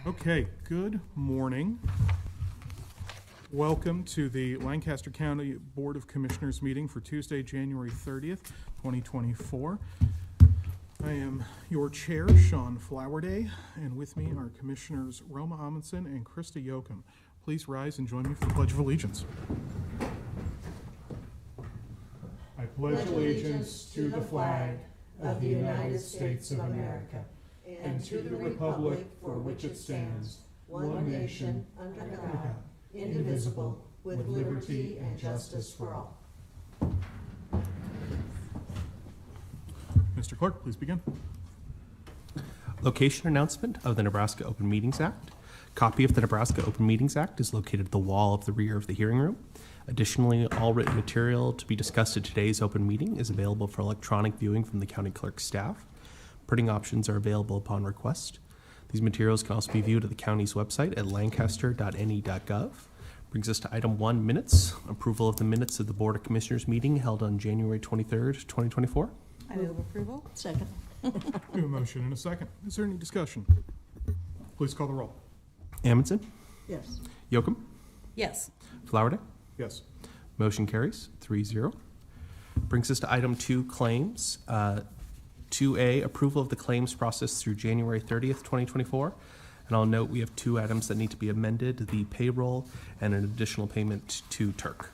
Okay, good morning. Welcome to the Lancaster County Board of Commissioners meeting for Tuesday, January 30th, 2024. I am your chair, Sean Flowerday, and with me are Commissioners Roma Amundsen and Krista Yoakum. Please rise and join me for the Pledge of Allegiance. I pledge allegiance to the flag of the United States of America and to the republic for which it stands, one nation, under God, indivisible, with liberty and justice for all. Mr. Clerk, please begin. Location announcement of the Nebraska Open Meetings Act. Copy of the Nebraska Open Meetings Act is located at the wall of the rear of the hearing room. Additionally, all written material to be discussed at today's open meeting is available for electronic viewing from the county clerk's staff. Printing options are available upon request. These materials can also be viewed at the county's website at lancaster.ne.gov. Brings us to item 1, minutes. Approval of the minutes of the Board of Commissioners meeting held on January 23rd, 2024. I move approval. Second. We have a motion and a second. Is there any discussion? Please call the roll. Amundsen, Yes. Yoakum, Yes. Flowerday. Yes. Motion carries 3-0. Brings us to item 2, claims. 2A, approval of the claims process through January 30th, 2024. And I'll note we have 2 items that need to be amended, the payroll and an additional payment to Turk.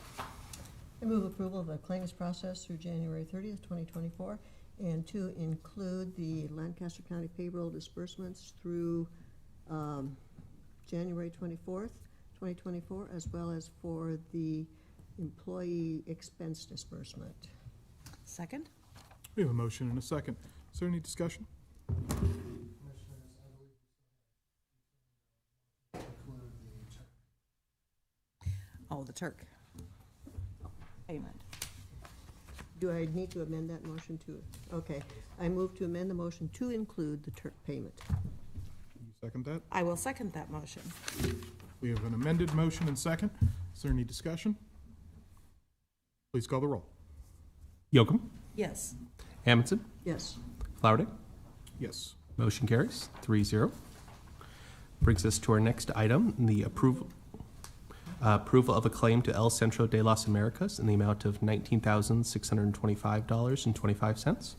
I move approval of the claims process through January 30th, 2024, and to include the Lancaster County payroll disbursements through January 24th, 2024, as well as for the employee expense disbursement. Second? We have a motion and a second. Is there any discussion? Oh, the Turk payment. Do I need to amend that motion to? Okay. I move to amend the motion to include the Turk payment. You second that? I will second that motion. We have an amended motion and second. Is there any discussion? Please call the roll. Yoakum, Yes. Amundsen, Yes. Flowerday. Yes. Motion carries 3-0. Brings us to our next item, the approval of a claim to El Centro de las Americas in the amount of $19,625.25.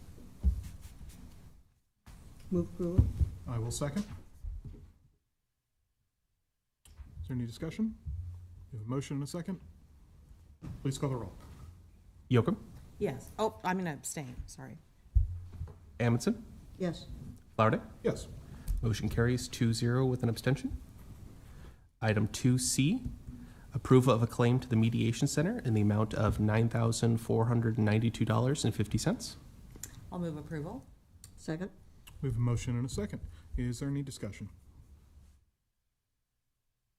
Move approval. I will second. Is there any discussion? We have a motion and a second. Please call the roll. Yoakum, Yes. Oh, I'm going to abstain. Sorry. Amundsen, Yes. Flowerday. Yes. Motion carries 2-0 with an abstention. Item 2C, approval of a claim to the Mediation Center in the amount of $9,492.50. I'll move approval. Second. We have a motion and a second. Is there any discussion?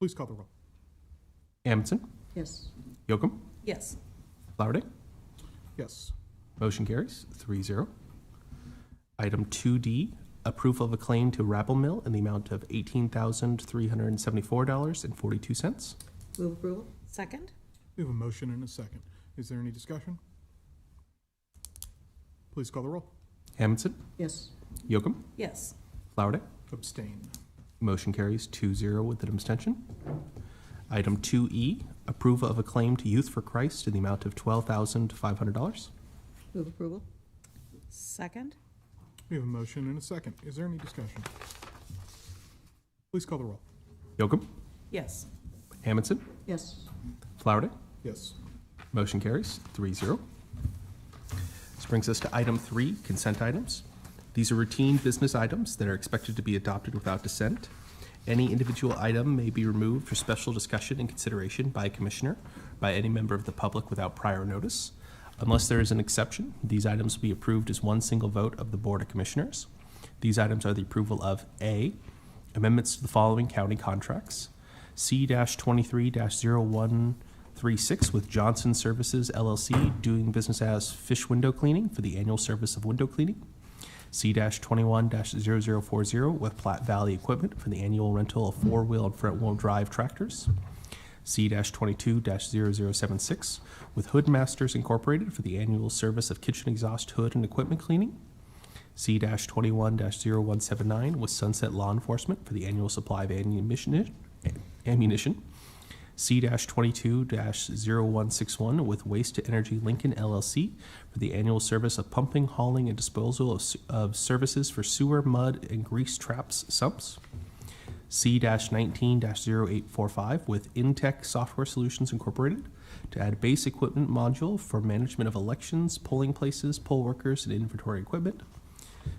Please call the roll. Amundsen, Yes. Yoakum, Yes. Flowerday. Yes. Motion carries 3-0. Item 2D, approval of a claim to Rabble Mill in the amount of $18,374.42. Move approval. Second? We have a motion and a second. Is there any discussion? Please call the roll. Amundsen, Yes. Yoakum, Yes. Flowerday. Abstain. Motion carries 2-0 with an abstention. Item 2E, approval of a claim to Youth for Christ in the amount of $12,500. Move approval. Second? We have a motion and a second. Is there any discussion? Please call the roll. Yoakum, Yes. Amundsen, Yes. Flowerday. Yes. Motion carries 3-0. This brings us to item 3, consent items. These are routine business items that are expected to be adopted without dissent. Any individual item may be removed for special discussion and consideration by a commissioner, by any member of the public without prior notice. Unless there is an exception, these items will be approved as one single vote of the Board of Commissioners. These items are the approval of A, amendments to the following county contracts: C-23-0136 with Johnson Services LLC doing business as Fish Window Cleaning for the annual service of window cleaning. C-21-0040 with Platte Valley Equipment for the annual rental of four-wheel and front-wheel drive tractors. C-22-0076 with Hood Masters Incorporated for the annual service of kitchen exhaust hood and equipment cleaning. C-21-0179 with Sunset Law Enforcement for the annual supply of ammunition. C-22-0161 with Waste to Energy Lincoln LLC for the annual service of pumping, hauling, and disposal of services for sewer, mud, and grease traps sumps. C-19-0845 with Intech Software Solutions Incorporated to add base equipment module for management of elections, polling places, poll workers, and inventory equipment.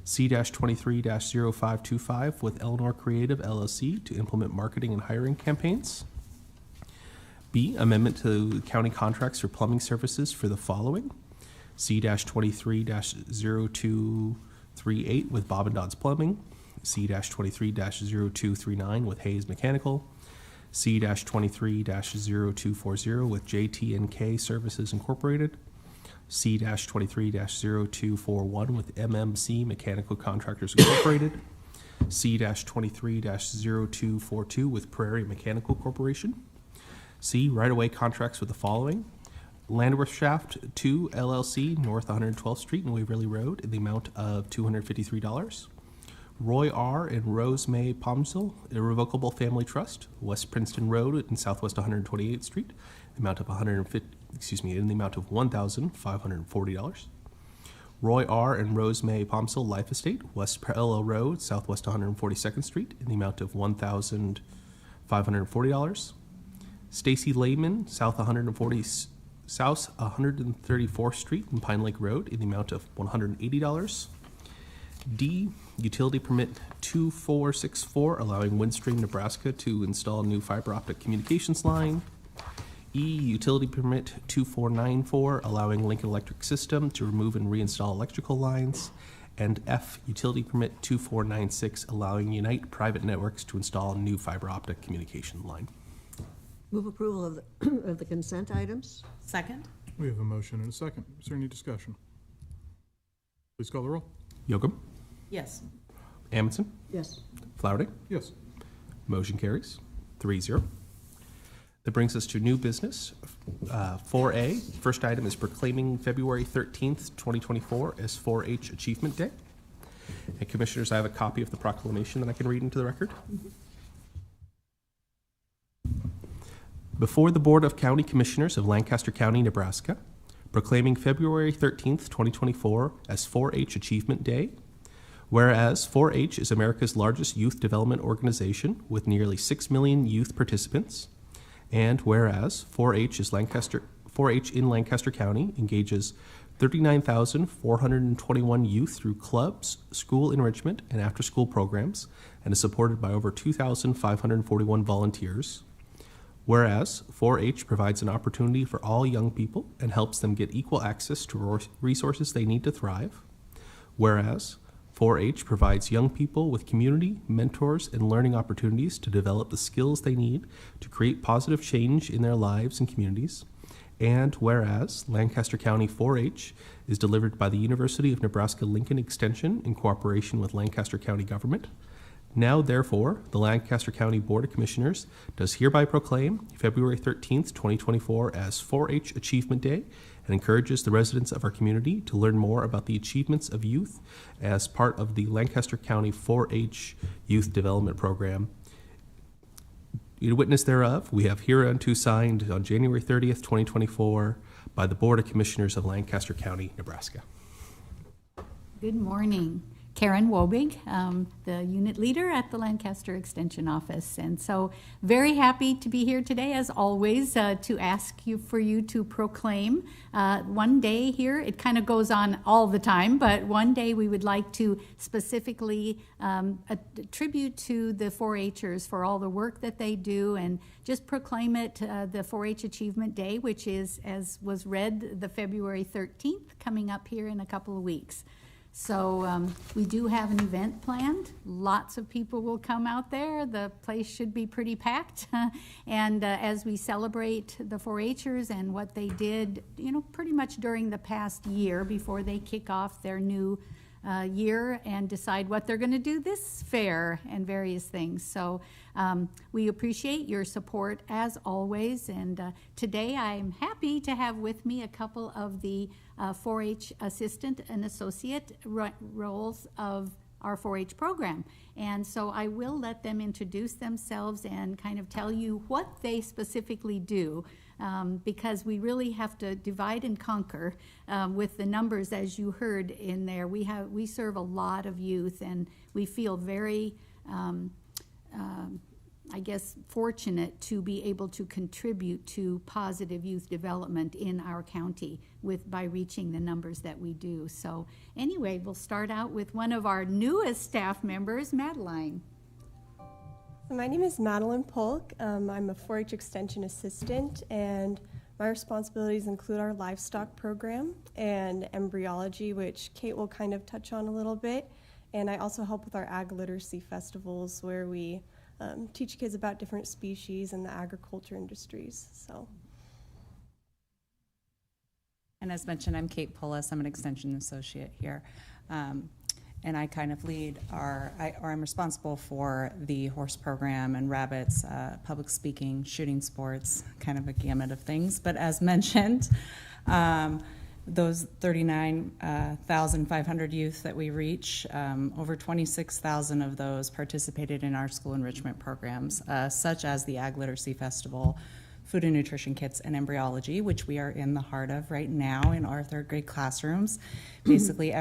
C-23-0525 with Eleanor Creative LLC to implement marketing and hiring campaigns. B, amendment to county contracts for plumbing services for the following. C-23-0238 with Bob and Dodd's Plumbing. C-23-0239 with Hayes Mechanical. C-23-0240 with JT&K Services Incorporated. C-23-0241 with MMC Mechanical Contractors Incorporated. C-23-0242 with Prairie Mechanical Corporation. C, right-of-way contracts with the following. Landworth Shaft 2 LLC, North 112th Street and Waverly Road, in the amount of $253. Roy R. and Rose May Pomsel, Irrevocable Family Trust, West Princeton Road and Southwest 128th Street, in the amount of $1,540. Roy R. and Rose May Pomsel Life Estate, West Parallel Road, Southwest 142nd Street, in the amount of $1,540. Stacy Lehman, South 134th Street and Pine Lake Road, in the amount of $180. D, utility permit 2464, allowing Windstream, Nebraska to install new fiber optic communications line. E, utility permit 2494, allowing Lincoln Electric System to remove and reinstall electrical lines. And F, utility permit 2496, allowing Unite Private Networks to install a new fiber optic communication line. Move approval of the consent items. Second? We have a motion and a second. Is there any discussion? Please call the roll. Yocum, Yes. Amundson, Yes. Flowerday. Yes. Motion carries 3-0. That brings us to new business. 4A, first item is proclaiming February 13th, 2024 as 4-H Achievement Day. And Commissioners, I have a copy of the proclamation that I can read into the record. Before the Board of County Commissioners of Lancaster County, Nebraska, proclaiming February 13th, 2024 as 4-H Achievement Day. Whereas 4-H is America's largest youth development organization with nearly 6 million youth participants. And whereas 4-H in Lancaster County engages 39,421 youth through clubs, school enrichment, and after-school programs, and is supported by over 2,541 volunteers. Whereas 4-H provides an opportunity for all young people and helps them get equal access to resources they need to thrive. Whereas 4-H provides young people with community, mentors, and learning opportunities to develop the skills they need to create positive change in their lives and communities. And whereas Lancaster County 4-H is delivered by the University of Nebraska-Lincoln Extension in cooperation with Lancaster County government. Now, therefore, the Lancaster County Board of Commissioners does hereby proclaim February 13th, 2024 as 4-H Achievement Day and encourages the residents of our community to learn more about the achievements of youth as part of the Lancaster County 4-H Youth Development Program. In witness thereof, we have hereunto signed on January 30th, 2024 by the Board of Commissioners of Lancaster County, Nebraska. Good morning. Karen Wobig, the unit leader at the Lancaster Extension Office. And so very happy to be here today, as always, to ask you to proclaim one day here. It kind of goes on all the time, but one day we would like to specifically attribute to the 4-Hers for all the work that they do and just proclaim it the 4-H Achievement Day, which is, as was read, the February 13th, coming up here in a couple of weeks. So we do have an event planned. Lots of people will come out there. The place should be pretty packed. And as we celebrate the 4-Hers and what they did, pretty much during the past year before they kick off their new year and decide what they're going to do this fair and various things. So we appreciate your support as always. And today I'm happy to have with me a couple of the 4-H assistant and associate roles of our 4-H program. And so I will let them introduce themselves and kind of tell you what they specifically do, because we really have to divide and conquer with the numbers, as you heard in there. We serve a lot of youth, and we feel very I guess, fortunate to be able to contribute to positive youth development in our county by reaching the numbers that we do. So anyway, we'll start out with one of our newest staff members, Madeline. My name is Madeline Polk. I'm a 4-H Extension assistant, and my responsibilities include our livestock program and embryology, which Kate will kind of touch on a little bit. And I also help with our ag literacy festivals, where we teach kids about different species and the agriculture industries. And as mentioned, I'm Kate Pullis. I'm an extension associate here. And I kind of lead I'm responsible for the horse program and rabbits, public speaking, shooting sports, kind of a gamut of things. But as mentioned, those 39,500 youth that we reach, over 26,000 of those participated in our school enrichment programs, such as the Ag Literacy Festival, food and nutrition kits, and embryology, which we are in the heart of right now in our third grade classrooms. Basically,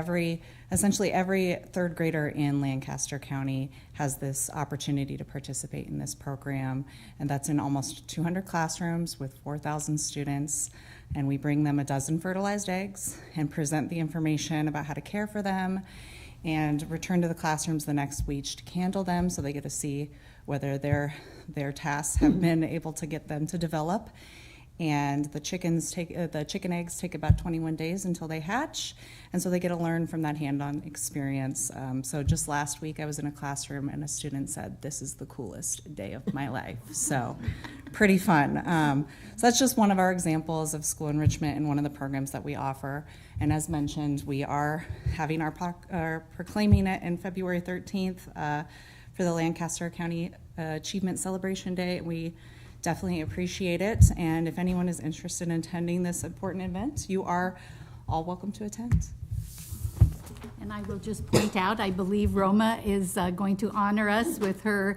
essentially every third grader in Lancaster County has this opportunity to participate in this program, and that's in almost 200 classrooms with 4,000 students. And we bring them a dozen fertilized eggs and present the information about how to care for them, and return to the classrooms the next week to candle them, so they get to see whether their tasks have been able to get them to develop. And the chicken eggs take about 21 days until they hatch, and so they get to learn from that hand-on experience. So just last week I was in a classroom and a student said, "This is the coolest day of my life." So pretty fun. So that's just one of our examples of school enrichment and one of the programs that we offer. And as mentioned, we are having our proclaiming it in February 13th for the Lancaster County Achievement Celebration Day. We definitely appreciate it, and if anyone is interested in attending this important event, you are all welcome to attend. And I will just point out, I believe Roma is going to honor us with her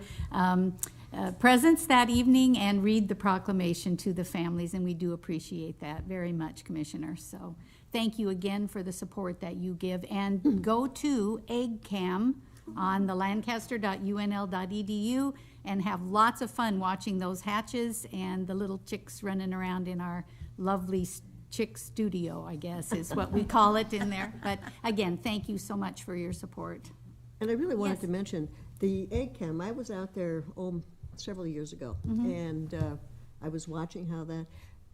presence that evening and read the proclamation to the families, and we do appreciate that very much, Commissioner. So thank you again for the support that you give, and go to EggCam on the lancaster.unl.edu and have lots of fun watching those hatches and the little chicks running around in our lovely chick studio, I guess is what we call it in there. But again, thank you so much for your support. And I really wanted Yes. to mention the egg cam. I was out there several years ago, and I was watching how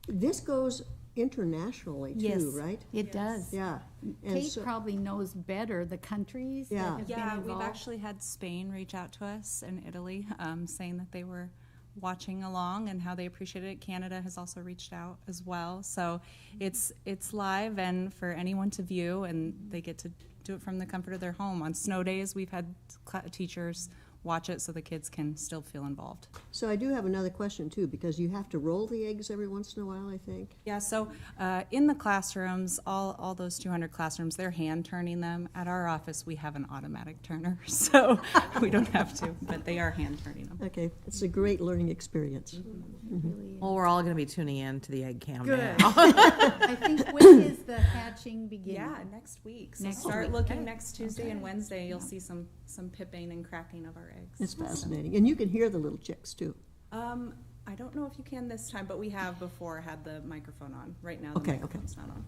this goes internationally too, Yes, right? it does. Yeah. And Kate so, probably knows better the countries Yeah. that have Yeah, been we've involved. actually had Spain reach out to us and Italy, saying that they were watching along and how they appreciated it. Canada has also reached out as well. So it's live and for anyone to view, and they get to do it from the comfort of their home. On snow days, we've had teachers watch it so the kids can still feel involved. so I do have another question too, because you have to roll the eggs every once in a while, I think. Yeah, so in the classrooms, all those 200 classrooms, they're hand turning them. At our office, we have an automatic turner, so we don't have to, but they are hand turning them. Okay, it's a great learning experience. Well, we're all going to be tuning in to the egg cam Good. now. I think when is the hatching beginning? Yeah, next week. So Next start week. looking Okay. next Tuesday and Wednesday. You'll see some pipping and cracking of our eggs. It's fascinating, and you can hear the little chicks too. I don't know if you can this time, but we have before had the microphone on. Right now, the Okay, microphone's not on.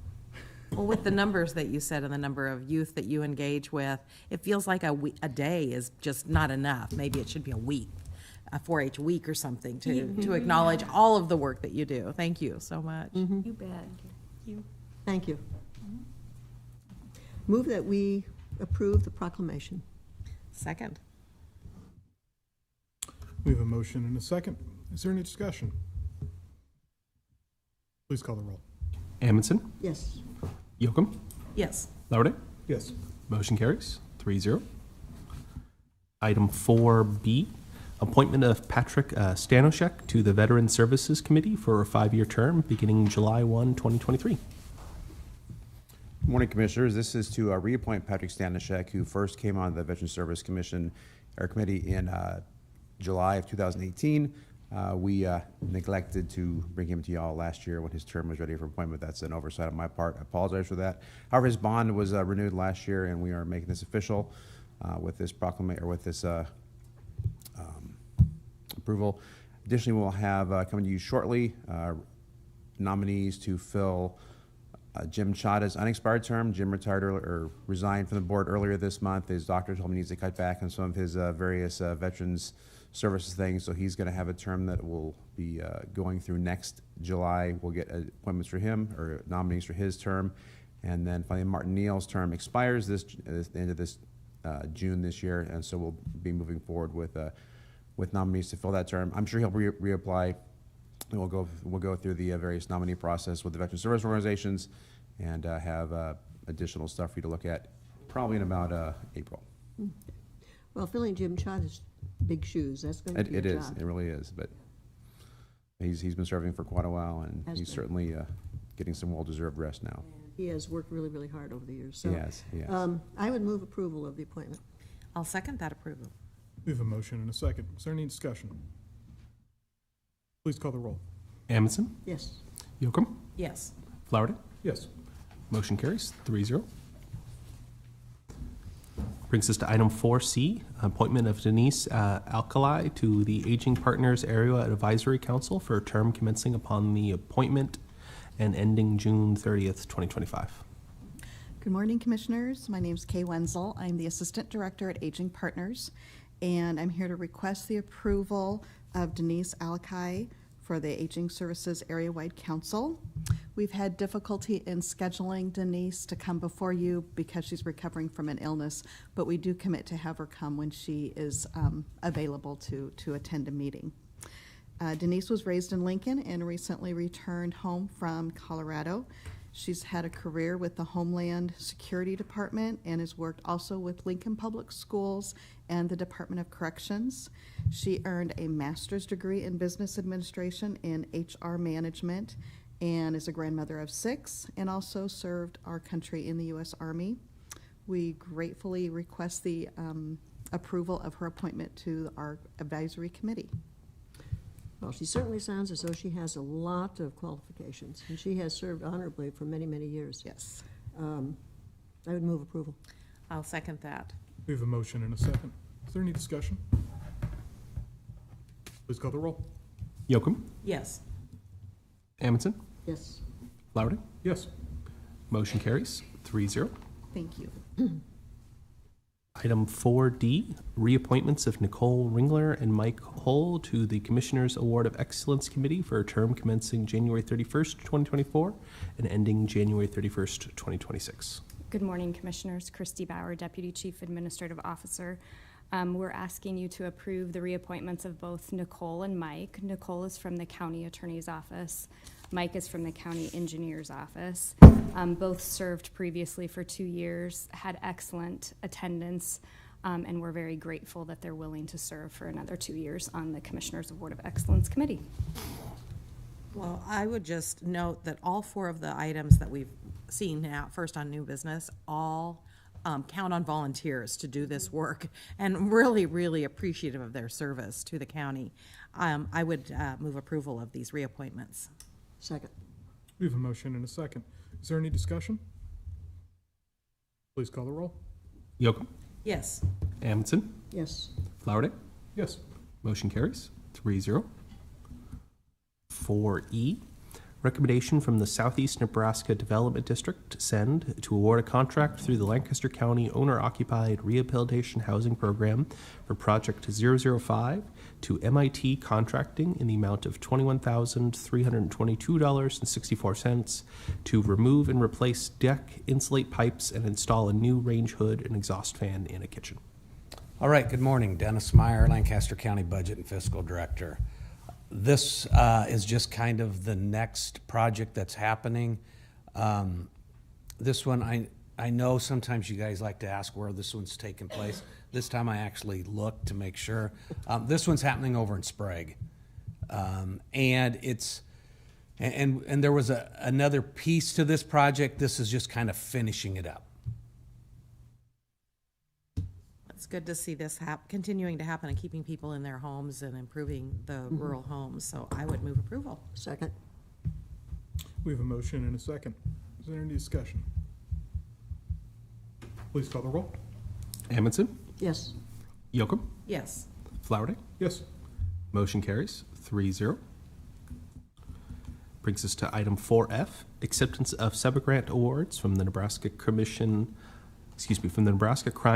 Well, with the numbers that you said and the number of youth that you engage with, it feels like a day is just not enough. Maybe it should be a week, a 4-H week or something to acknowledge all of the work that you do. Thank you so much. You bet. Thank you. Move that we approve the proclamation. Second. We have a motion and a second. Is there any discussion? Please call the roll. Amundson, Yes. Yocum, Yes. Louderday. Yes. Motion carries 3-0. Item 4B, appointment of Patrick Stanoshek to the Veteran Services Committee for a 5-year term beginning July 1, 2023. Morning, Commissioners. This is to reappoint Patrick Stanishek, who first came on the Veteran Service Commission or Committee in July of 2018. We neglected to bring him to y'all last year when his term was ready for appointment. That's an oversight on my part. I apologize for that. However, his bond was renewed last year, and we are making this official with this proclamation or with this approval. Additionally, we'll have coming to you shortly nominees to fill Jim Chada's unexpired term. Jim retired or resigned from the board earlier this month. His doctor told him he needs to cut back on some of his various veterans services things, so he's going to have a term that will be going through next July. We'll get appointments for him or nominees for his term, and then finally Martin Neal's term expires this at the end of this June this year, and so we'll be moving forward with nominees to fill that term. I'm sure he'll reapply. And we'll go through the various nominee process with the veteran service organizations, and have additional stuff for you to look at probably in about April. Well, filling Jim Chada's big shoes, that's going to be It a is. job. It really is. But he's been serving for quite a while, and Has he's been. certainly getting some well-deserved rest now. He has worked really, really hard over the years. So, He has. I would move approval of the appointment. I'll second that approval. We have a motion and a second. Is there any discussion? Please call the roll. Amundson, Yes. Yocum, Yes. Flowerday. Yes. Motion carries 3-0. Brings us to item 4C, appointment of Denise Alkali to the Aging Partners Area Advisory Council for a term commencing upon the appointment and ending June 30th, 2025. Good morning, Commissioners. My name is Kay Wenzel. I'm the Assistant Director at Aging Partners, and I'm here to request the approval of Denise Alakai for the Aging Services Area-Wide Council. We've had difficulty in scheduling Denise to come before you because she's recovering from an illness, but we do commit to have her come when she is available to attend a meeting. Denise was raised in Lincoln and recently returned home from Colorado. She's had a career with the Homeland Security Department and has worked also with Lincoln Public Schools and the Department of Corrections. She earned a master's degree in business administration and HR management and is a grandmother of 6 and also served our country in the U.S. Army. We gratefully request the approval of her appointment to our advisory committee. Well, she certainly sounds as though she has a lot of qualifications, and she has served honorably for many, many years. Yes. I would move approval. I'll second that. We have a motion and a second. Is there any discussion? Please call the roll. Yocum, Yes. Amundson, Yes. Flowerday. Yes. Motion carries 3-0. Thank you. Item 4D, reappointments of Nicole Ringler and Mike Hull to the Commissioners Award of Excellence Committee for a term commencing January 31st, 2024 and ending January 31st, 2026. Good morning, Commissioners. Christy Bauer, Deputy Chief Administrative Officer. We're asking you to approve the reappointments of both Nicole and Mike. Nicole is from the County Attorney's Office. Mike is from the County Engineer's Office. Both served previously for 2 years, had excellent attendance, and we're very grateful that they're willing to serve for another 2 years on the Commissioners Award of Excellence Committee. Well, I would just note that all 4 of the items that we've seen now, first on new business, all count on volunteers to do this work, and really, really appreciative of their service to the county. I would move approval of these reappointments. Second. We have a motion and a second. Is there any discussion? Please call the roll. Yocum, Yes. Amundson, Yes. Flowerday. Yes. Motion carries 3-0. 4E, recommendation from the Southeast Nebraska Development District, SEND, to award a contract through the Lancaster County Owner-Occupied Rehabilitation Housing Program for Project 005 to MIT Contracting in the amount of $21,322.64 to remove and replace deck, insulate pipes, and install a new range hood and exhaust fan in a kitchen. All right, good morning. Dennis Meyer, Lancaster County Budget and Fiscal Director. This is just kind of the next project that's happening. This one, I know sometimes you guys like to ask where this one's taking place. This time I actually looked to make sure. This one's happening over in Sprague. And it's And there was another piece to this project. This is just kind of finishing it up. It's good to see this continuing to happen and keeping people in their homes and improving the rural homes, so I would move approval. Second. We have a motion and a second. Is there any discussion? Please call the roll. Amundson, Yes. Yocum, Yes. Flowerday. Yes. Motion carries 3-0. Brings us to item 4F, acceptance of sub-grant awards from the Nebraska Crime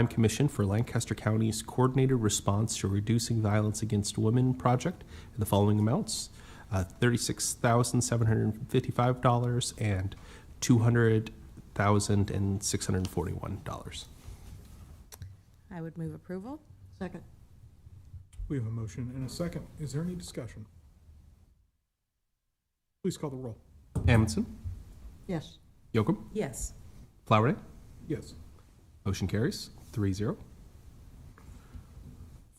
Commission for Lancaster County's Coordinated Response to Reducing Violence Against Women project in the following amounts: $36,755 and $200,641. I would move approval. Second. We have a motion and a second. Is there any discussion? Please call the roll. Amundson, Yes. Yocum, Yes. Flowerday. Yes. Motion carries 3-0.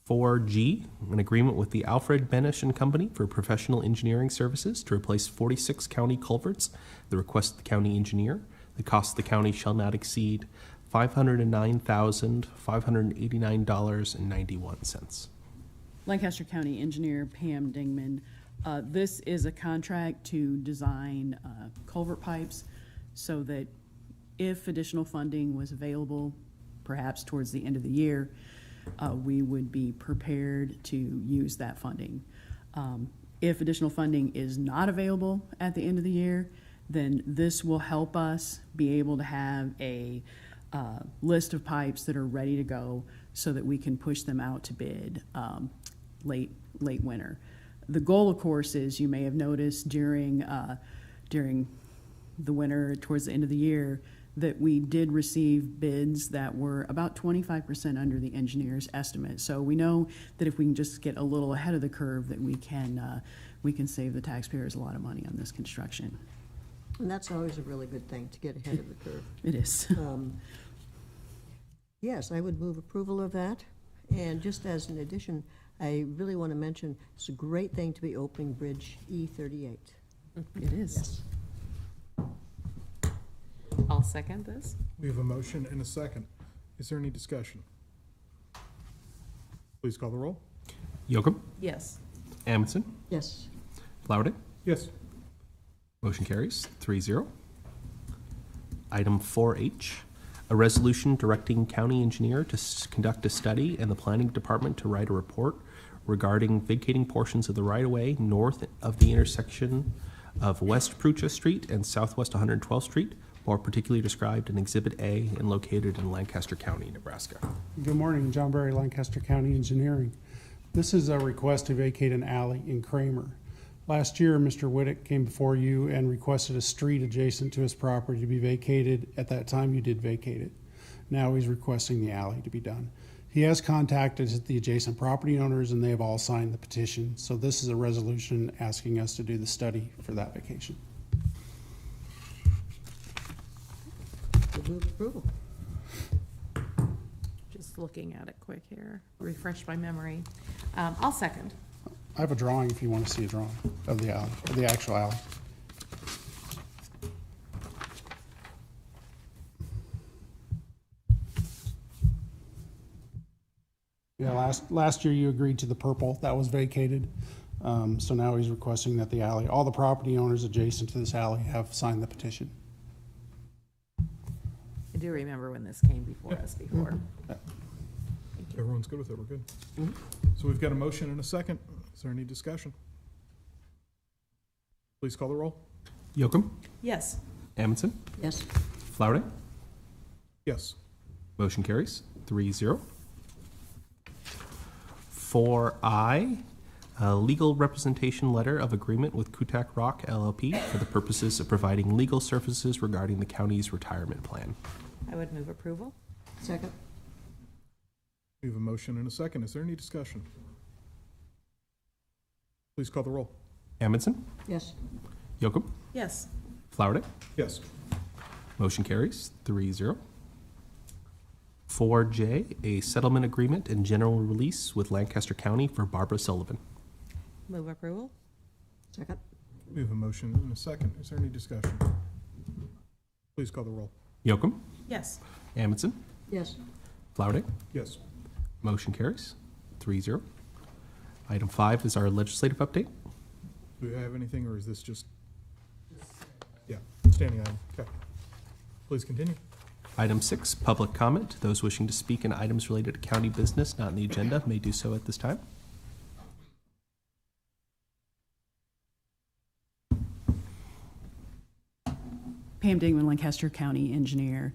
4G, an agreement with the Alfred Benish and Company for professional engineering services to replace 46 county culverts. The request of the county engineer. The cost of the county shall not exceed $509,589.91. Lancaster County Engineer Pam Dingman. This is a contract to design culvert pipes so that if additional funding was available, perhaps towards the end of the year, we would be prepared to use that funding. If additional funding is not available at the end of the year, then this will help us be able to have a list of pipes that are ready to go so that we can push them out to bid late winter. The goal, of course, is you may have noticed during the winter towards the end of the year that we did receive bids that were about 25% under the engineer's estimate. So we know that if we can just get a little ahead of the curve, that we can save the taxpayers a lot of money on this construction. And that's always a really good thing, to get ahead of the curve. It is. Yes, I would move approval of that. And just as an addition, I really want to mention, it's a great thing to be opening Bridge E38. It is. Yes. I'll second this. We have a motion and a second. Is there any discussion? Please call the roll. Yocum, Yes. Amundson, Yes. Flowerday. Yes. Motion carries 3-0. Item 4H, a resolution directing county engineer to conduct a study and the planning department to write a report regarding vacating portions of the right-of-way north of the intersection of West Prucha Street and Southwest 112th Street, more particularly described in Exhibit A and located in Lancaster County, Nebraska. Good morning, John Berry, Lancaster County Engineering. This is a request to vacate an alley in Kramer. Last year, Mr. Whittick came before you and requested a street adjacent to his property to be vacated. At that time, you did vacate it. Now he's requesting the alley to be done. He has contacted the adjacent property owners and they have all signed the petition. So this is a resolution asking us to do the study for that vacation. Would move approval. Just looking at it quick here, refresh my memory. I'll second. I have a drawing if you want to see a drawing of the alley, of the actual alley. Yeah, last year you agreed to the purple, that was vacated. So now he's requesting that the alley, all the property owners adjacent to this alley have signed the petition. I do remember when this came before us before. Everyone's good with it, we're good. So we've got a motion and a second. Is there any discussion? Please call the roll. Yocum, Yes. Amundson, Yes. Flowerday. Yes. Motion carries 3-0. 4I, a legal representation letter of agreement with Kutak Rock LLP for the purposes of providing legal services regarding the county's retirement plan. I would move approval. Second. We have a motion and a second. Is there any discussion? Please call the roll. Amundson, Yes. Yocum, Yes. Flowerday. Yes. Motion carries 3-0. 4J, a settlement agreement and general release with Lancaster County for Barbara Sullivan. Move approval. Second. We have a motion and a second. Is there any discussion? Please call the roll. Yocum, Yes. Amundson, Yes. Flowerday. Yes. Motion carries 3-0. Item 5 is our legislative update. Do we have anything, or is this just? Yeah, standing item. Okay. Please continue. Item 6, public comment. Those wishing to speak in items related to county business not on the agenda may do so at this time. Pam Dingman, Lancaster County Engineer.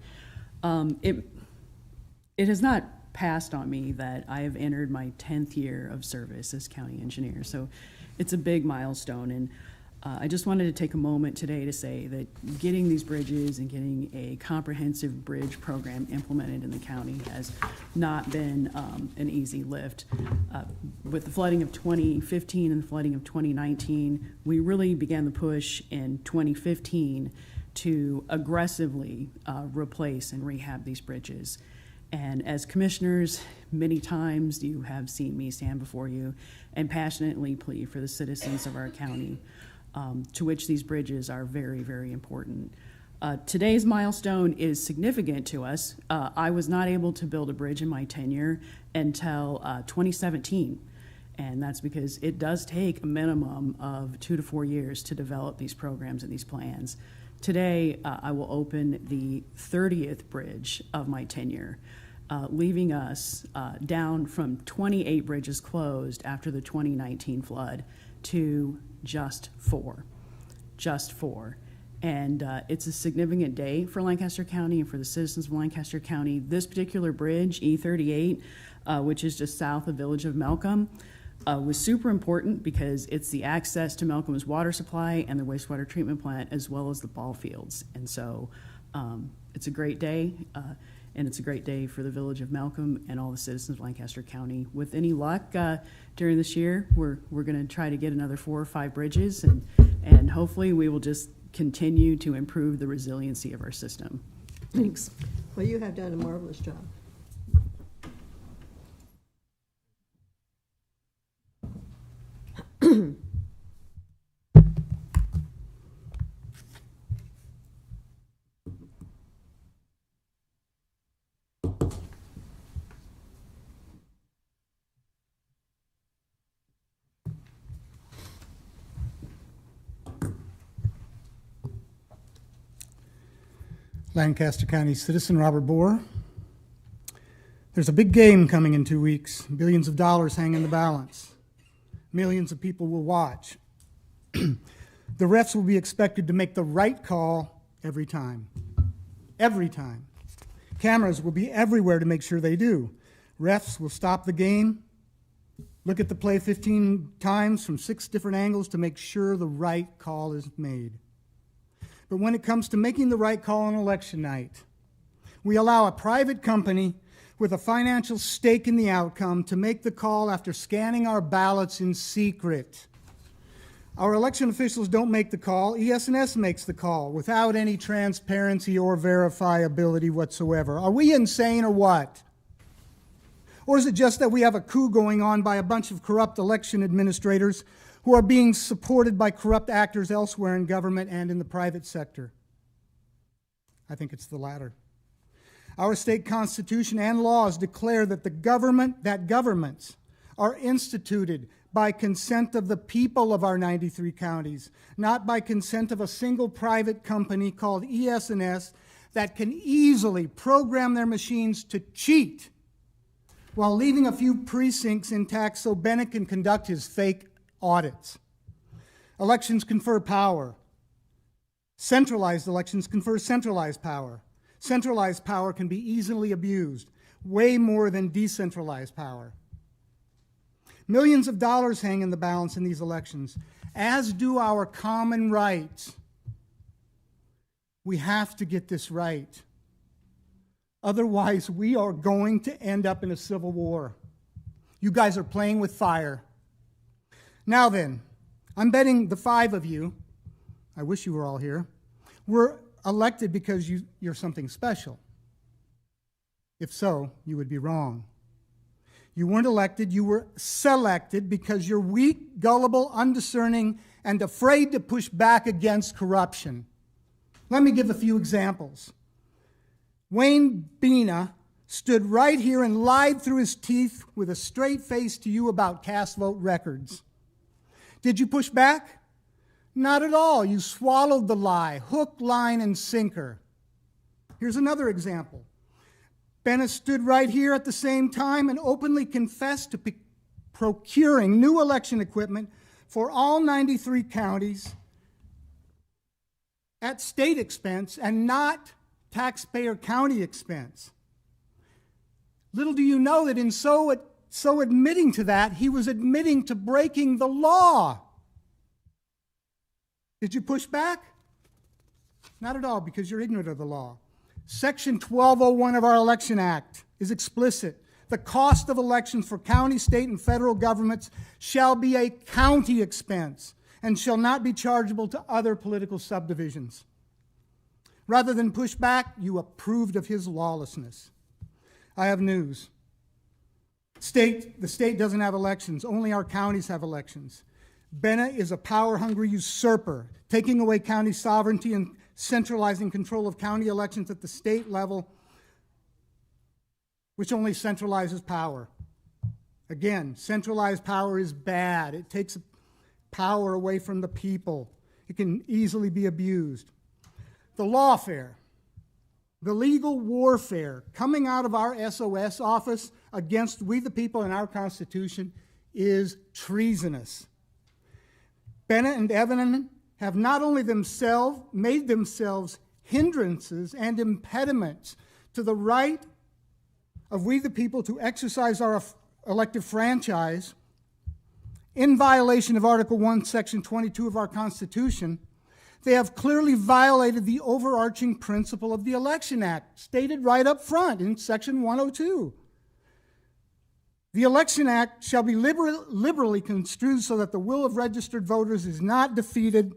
It has not passed on me that I have entered my 10th year of service as county engineer, so it's a big milestone, and I just wanted to take a moment today to say that getting these bridges and getting a comprehensive bridge program implemented in the county has not been an easy lift. With the flooding of 2015 and the flooding of 2019, we really began the push in 2015 to aggressively replace and rehab these bridges. And as commissioners, many times you have seen me stand before you and passionately plead for the citizens of our county, to which these bridges are very, very important. Today's milestone is significant to us. I was not able to build a bridge in my tenure until 2017. And that's because it does take a minimum of 2 to 4 years to develop these programs and these plans. Today, I will open the 30th bridge of my tenure, leaving us down from 28 bridges closed after the 2019 flood to just 4. Just 4. And it's a significant day for Lancaster County and for the citizens of Lancaster County. This particular bridge, E38, which is just south of the village of Malcolm, was super important because it's the access to Malcolm's water supply and the wastewater treatment plant, as well as the ball fields. And so it's a great day, and it's a great day for the village of Malcolm and all the citizens of Lancaster County. With any luck during this year, we're going to try to get another 4 or 5 bridges, and hopefully we will just continue to improve the resiliency of our system. Thanks. Well, you have done a marvelous job. Lancaster County citizen Robert Bohr. There's a big game coming in 2 weeks. Billions of dollars hang in the balance. Millions of people will watch. The refs will be expected to make the right call every time. Every time. Cameras will be everywhere to make sure they do. Refs will stop the game, look at the play 15 times from 6 different angles to make sure the right call is made. But when it comes to making the right call on election night, we allow a private company with a financial stake in the outcome to make the call after scanning our ballots in secret. Our election officials don't make the call. ES&S makes the call without any transparency or verifiability whatsoever. Are we insane or what? Or is it just that we have a coup going on by a bunch of corrupt election administrators who are being supported by corrupt actors elsewhere in government and in the private sector? I think it's the latter. Our state constitution and laws declare that governments are instituted by consent of the people of our 93 counties, not by consent of a single private company called ES&S that can easily program their machines to cheat while leaving a few precincts intact so Bennett can conduct his fake audits. Elections confer power. Centralized elections confer centralized power. Centralized power can be easily abused, way more than decentralized power. Millions of dollars hang in the balance in these elections, as do our common rights. We have to get this right. Otherwise, we are going to end up in a civil war. You guys are playing with fire. Now then, I'm betting the 5 of you, I wish you were all here, were elected because you're something special. If so, you would be wrong. You weren't elected, you were selected because you're weak, gullible, undiscerning, and afraid to push back against corruption. Let me give a few examples. Wayne Bina stood right here and lied through his teeth with a straight face to you about cast vote records. Did you push back? Not at all. You swallowed the lie, hook, line, and sinker. Here's another example. Bennett stood right here at the same time and openly confessed to procuring new election equipment for all 93 counties at state expense and not taxpayer county expense. Little do you know that in so admitting to that, he was admitting to breaking the law. Did you push back? Not at all, because you're ignorant of the law. Section 1201 of our Election Act is explicit. The cost of elections for county, state, and federal governments shall be a county expense and shall not be chargeable to other political subdivisions. Rather than push back, you approved of his lawlessness. I have news. The state doesn't have elections. Only our counties have elections. Bennett is a power-hungry usurper, taking away county sovereignty and centralizing control of county elections at the state level, which only centralizes power. Again, centralized power is bad. It takes power away from the people. It can easily be abused. The lawfare, the legal warfare coming out of our SOS office against we the people and our Constitution is treasonous. Bennett and Evan have not only made themselves hindrances and impediments to the right of we the people to exercise our elective franchise in violation of Article 1, Section 22 of our Constitution, they have clearly violated the overarching principle of the Election Act, stated right up front in Section 102. The Election Act shall be liberally construed so that the will of registered voters is not defeated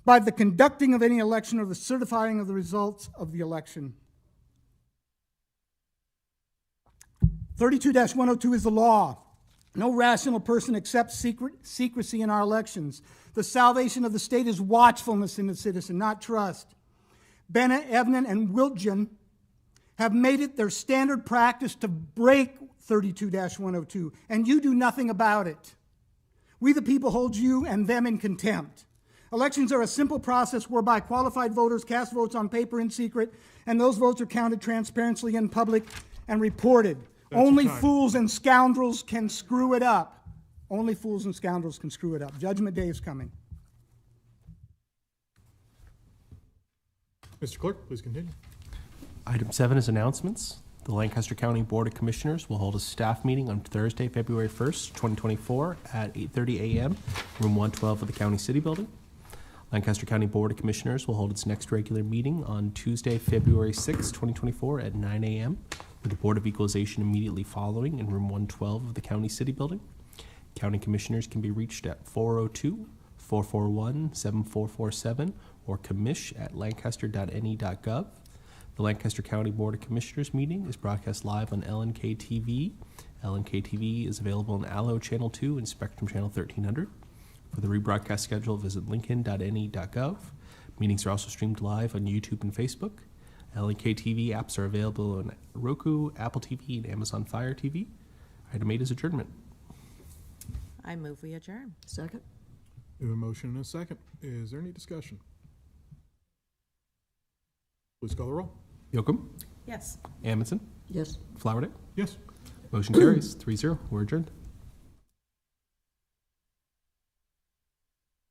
by the conducting of any election or the certifying of the results of the election. 32-102 is the law. No rational person accepts secrecy in our elections. The salvation of the state is watchfulness in the citizen, not trust. Bennett, Evnen, and Wiltgen have made it their standard practice to break 32-102, and you do nothing about it. We the people hold you and them in contempt. Elections are a simple process whereby qualified voters cast votes on paper in secret, and those votes are counted transparently in public and reported. Only fools and scoundrels can screw it up. Only fools and scoundrels can screw it up. Judgment Day is coming. Mr. Clerk, please continue. Item 7 is announcements. The Lancaster County Board of Commissioners will hold a staff meeting on Thursday, February 1st, 2024 at 8:30 a.m., room 112 of the County City Building. Lancaster County Board of Commissioners will hold its next regular meeting on Tuesday, February 6th, 2024 at 9 a.m., with the Board of Equalization immediately following in room 112 of the County City Building. County Commissioners can be reached at 402-441-7447 or commish@lancaster.ne.gov. The Lancaster County Board of Commissioners meeting is broadcast live on LNK TV. LNK TV is available on Allo Channel 2 and Spectrum Channel 1300. For the rebroadcast schedule, visit lincoln.ne.gov. Meetings are also streamed live on YouTube and Facebook. LNK TV apps are available on Roku, Apple TV, and Amazon Fire TV. Item 8 is adjournment. I move we adjourn. Second? We have a motion and a second. Is there any discussion? Please call the roll. Yocum, Yes. Amundson, Yes. Flowerday. Yes. Motion carries 3-0. We're adjourned.